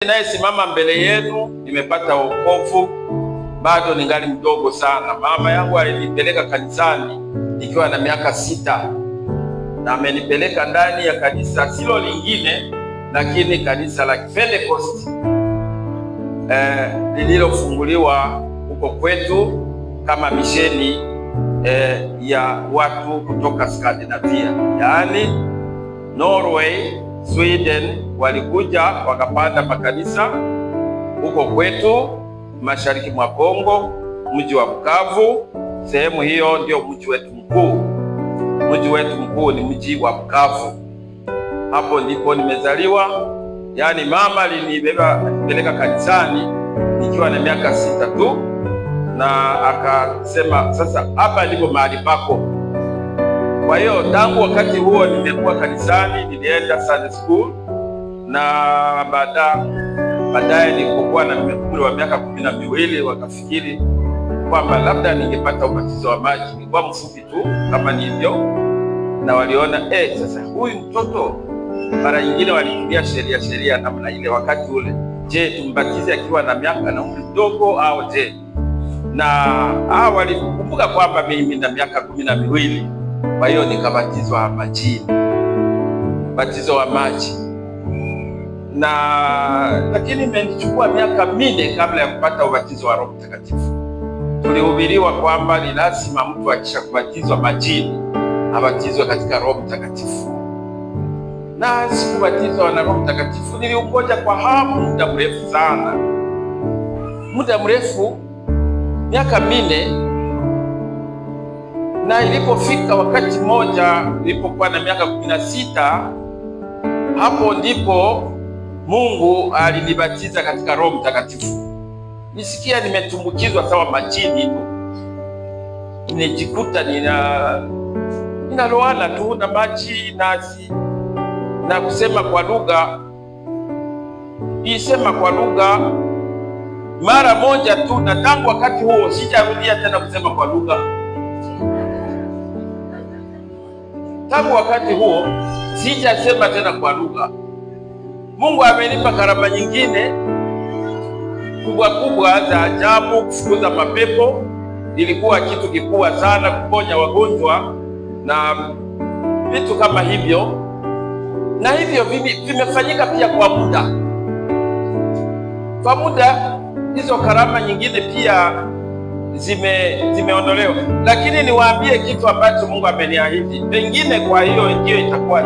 Ninayesimama mbele yenu nimepata wokovu, bado ningali mdogo sana. Mama yangu alinipeleka kanisani nikiwa na miaka 6 na amenipeleka ndani ya kanisa silo lingine, lakini kanisa la Pentecost lililofunguliwa huko kwetu kama misheni ya watu kutoka Skandinavia, yaani Norway, Sweden walikuja wakapanda makanisa huko kwetu mashariki mwa Kongo, mji wa Bukavu. Sehemu hiyo ndio mji wetu mkuu. Mji wetu mkuu ni mji wa Bukavu. Hapo ndipo nimezaliwa. Yaani mama alinipeleka kanisani nikiwa na miaka 6 tu, na akasema sasa hapa ndipo mahali pako. Kwa hiyo tangu wakati huo nimekuwa kanisani, nilienda Sunday school, na baadaye nilipokuwa na umri wa miaka 12 wakafikiri kwamba labda ningepata ubatizo wa maji. Nilikuwa mfupi tu kama nilivyo, na waliona sasa huyu mtoto, mara nyingine walitumia sheria namna ile wakati ule. Je, tumbatize akiwa na miaka na umri mdogo au je? Na walikumbuka kwamba mimi na miaka 12. Kwa hiyo nikabatizwa majini, batizo wa maji, lakini imenichukua miaka 4 kabla ya kupata ubatizo wa Roho Mtakatifu. Tulihubiriwa kwamba ni lazima mtu akishakubatizwa majini abatizwe katika Roho Mtakatifu, na sikubatizwa na Roho Mtakatifu. Niliungoja kwa hamu muda mrefu sana, muda mrefu, miaka 4. Na ilipofika wakati mmoja nilipokuwa na miaka 16, hapo ndipo Mungu alinibatiza katika Roho Mtakatifu. Nisikia nimetumbukizwa sawa majini tu, nimejikuta ninaloana tu na maji na kusema kwa lugha. Nisema kwa lugha mara moja tu, na tangu wakati huo sijarudia tena kusema kwa lugha. Tangu wakati huo sijasema tena kwa lugha. Mungu amenipa karama nyingine kubwa za ajabu. Kufukuza mapepo ilikuwa kitu kikubwa sana, kuponya wagonjwa na vitu kama hivyo, na hivyo vimefanyika pia kwa muda. Hizo karama nyingine pia zimeondolewa, lakini niwaambie kitu ambacho Mungu ameniahidi. Pengine kwa hiyo ndio itakuwa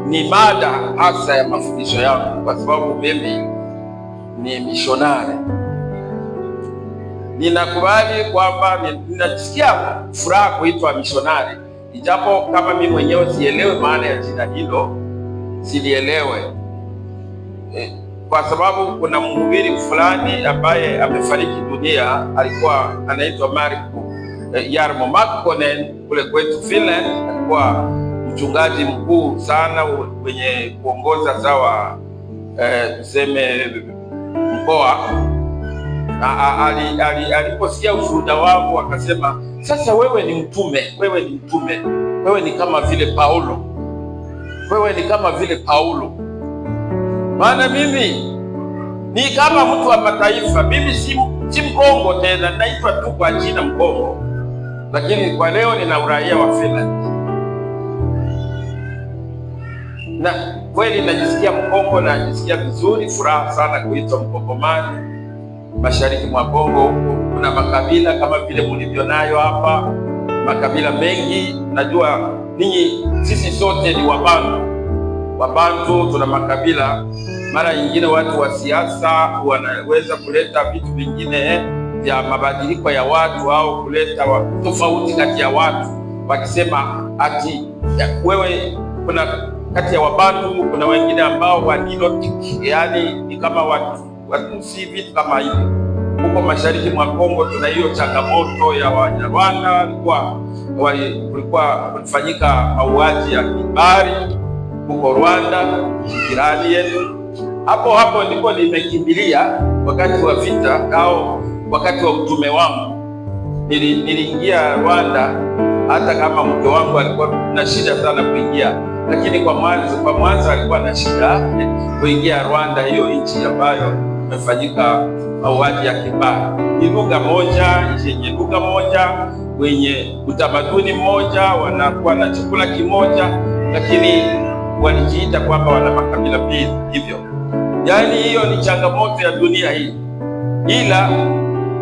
ni mada hasa ya mafundisho yangu, kwa sababu mimi ni mishonari. Ninakubali kwamba ninasikia furaha kuitwa mishonari, ijapo kama mimi mwenyewe sielewe maana ya jina hilo, silielewe. Kwa sababu kuna mhubiri fulani ambaye amefariki dunia, alikuwa anaitwa Marko Jarmo Makkonen kule kwetu Finland. Alikuwa mchungaji mkuu sana mwenye kuongoza sawa tuseme mkoa. Aliposikia ushuhuda wangu akasema, sasa wewe ni mtume, wewe ni kama vile Paulo, maana mimi ni kama mtu wa mataifa. Mimi si Mkongo tena, naitwa tu kwa jina Mkongo, lakini kwa leo nina uraia wa Finland, na kweli najisikia Mkongo, najisikia vizuri, furaha sana kuitwa Mkongomani. Mashariki mwa Kongo kuna makabila kama vile mlivyo nayo hapa, makabila mengi. Najua ninyi, sisi sote ni Wabantu, tuna makabila. Mara nyingine watu wa siasa wanaweza kuleta vitu vingine vya mabadiliko ya watu au kuleta tofauti kati ya watu, wakisema ati wewe, kuna kati ya Wabantu kuna wengine ambao wa Nilotic, yaani ni kama watu si vitu kama hivyo. Huko mashariki mwa Kongo tuna hiyo changamoto ya Wanyarwanda. Kulikuwa kulifanyika mauaji ya kimbari huko Rwanda, jirani yetu. Hapo ndipo nimekimbilia wakati wa vita au wakati wa utume wangu. Niliingia Rwanda, hata kama mke wangu alikuwa na shida sana kuingia, lakini kwa mwanzo alikuwa na shida kuingia Rwanda, hiyo nchi ambayo imefanyika mauaji ya kimbari. Ni lugha moja, yenye lugha moja, wenye utamaduni mmoja, wanakuwa na chakula kimoja, lakini walijiita kwamba wana makabila mbili hivyo. Yaani hiyo ni changamoto ya dunia hii, ila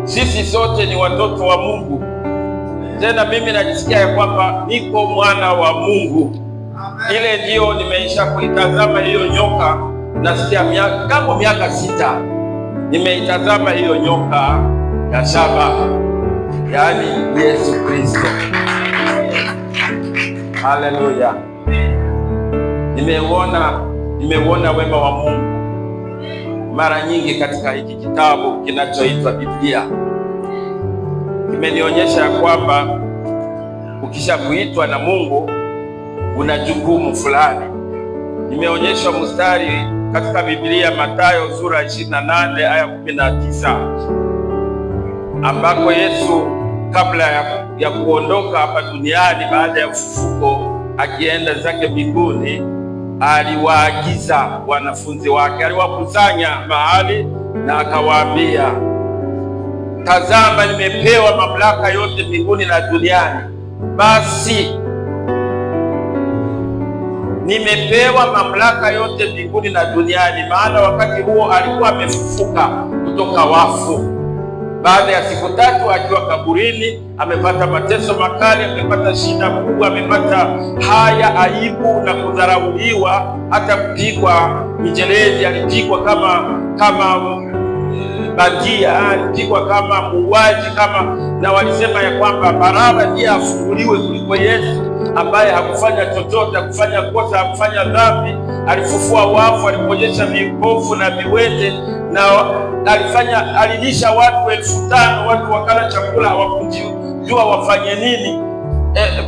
sisi sote ni watoto wa Mungu. Tena mimi najisikia ya kwamba niko mwana wa Mungu. Ile ndio nimeisha kuitazama hiyo nyoka, nasikia miaka 6 nimeitazama hiyo nyoka ya shaba, yaani Yesu Kristo. Haleluya! Nimeuona wema wa Mungu mara nyingi katika hiki kitabu kinachoitwa Biblia. Kimenionyesha ya kwamba ukisha kuitwa na Mungu una jukumu fulani. Nimeonyeshwa mstari katika Biblia, Mathayo sura 28 aya 19, ambako Yesu kabla ya kuondoka hapa duniani baada ya ufufuko akienda zake mbinguni, aliwaagiza wanafunzi wake, aliwakusanya mahali na akawaambia, tazama, nimepewa mamlaka yote mbinguni na duniani. Basi nimepewa mamlaka yote mbinguni na duniani. Maana wakati huo alikuwa amefufuka kutoka wafu, baada ya siku 3 akiwa kaburini, amepata mateso makali, amepata shida kubwa, amepata haya, aibu na kudharauliwa, hata kupigwa mijeledi. Alipigwa kama bandia, alipigwa kama muuaji, na walisema ya kwamba Baraba ndiye afunguliwe kuliko Yesu, ambaye hakufanya chochote, hakufanya kosa, hakufanya dhambi. Alifufua wafu, aliponyesha vipofu na viwete, na alilisha watu 5,000. Watu wakala chakula, hawakujua wafanye nini.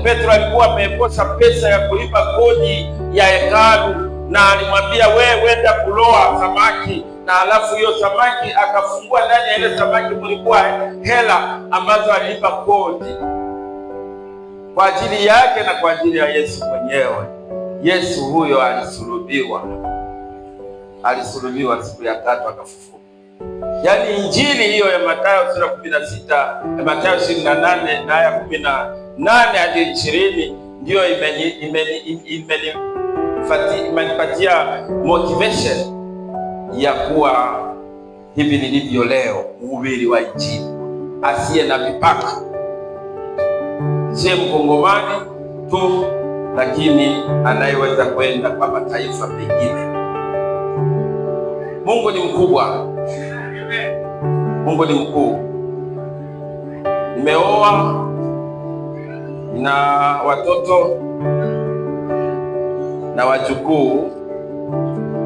Petro alikuwa amekosa pesa ya kulipa kodi ya hekalu, na alimwambia, wewe wenda kuloa samaki, na alafu hiyo samaki akafungua ndani ya ile samaki kulikuwa hela ambazo alilipa kodi kwa ajili yake na kwa ajili ya Yesu mwenyewe. Yesu huyo alisulubiwa siku ya 3 akafufuka. Yaani injili hiyo ya Mathayo sura 16, Mathayo 28 na aya 18 hadi 20 ndio imenipatia motivation ya kuwa hivi nilivyo leo, mhubiri wa injili asiye na mipaka, si Mkongomani tu, lakini anayeweza kwenda kwa mataifa mengine. Mungu ni mkubwa, Mungu ni mkuu. Nimeoa na watoto na wajukuu.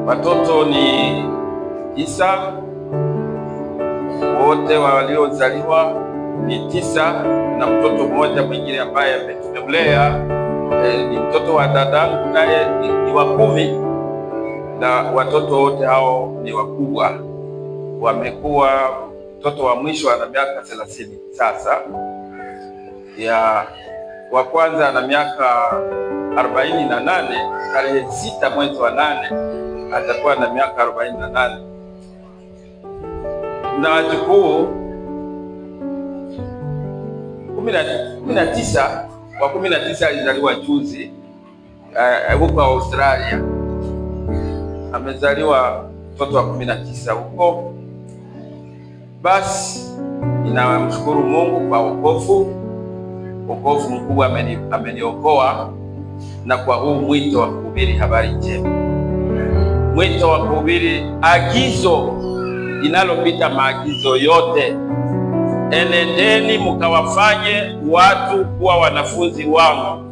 Watoto ni 9, wote waliozaliwa ni 9, na mtoto mmoja mwingine ambaye tumemlea ni mtoto wa dadangu, naye ni wa 10, na watoto wote hao ni wakubwa, wamekuwa. Mtoto wa mwisho ana miaka 30 sasa, wa kwanza ana miaka 48. Tarehe 6 mwezi wa 8 atakuwa na miaka 48, na wajukuu 19. Wa 19 alizaliwa juzi huko Australia, amezaliwa mtoto wa 19 huko. Basi ninamshukuru Mungu kwa wokovu mkubwa ameniokoa, na kwa huu mwito wa kuhubiri habari njema, mwito wa kuhubiri agizo linalopita maagizo yote: enendeni mkawafanye watu kuwa wanafunzi wangu,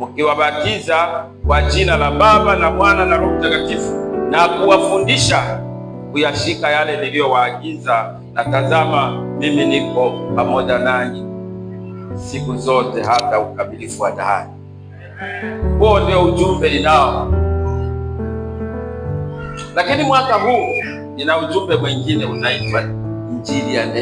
mkiwabatiza kwa jina la Baba na Mwana na Roho Mtakatifu, na kuwafundisha kuyashika yale niliyowaagiza, na tazama, mimi niko pamoja nanyi siku zote hata ukamilifu wa dahari. Huo ndio ujumbe ninao. Lakini mwaka huu nina ujumbe mwingine unaitwa Injili ya Neema.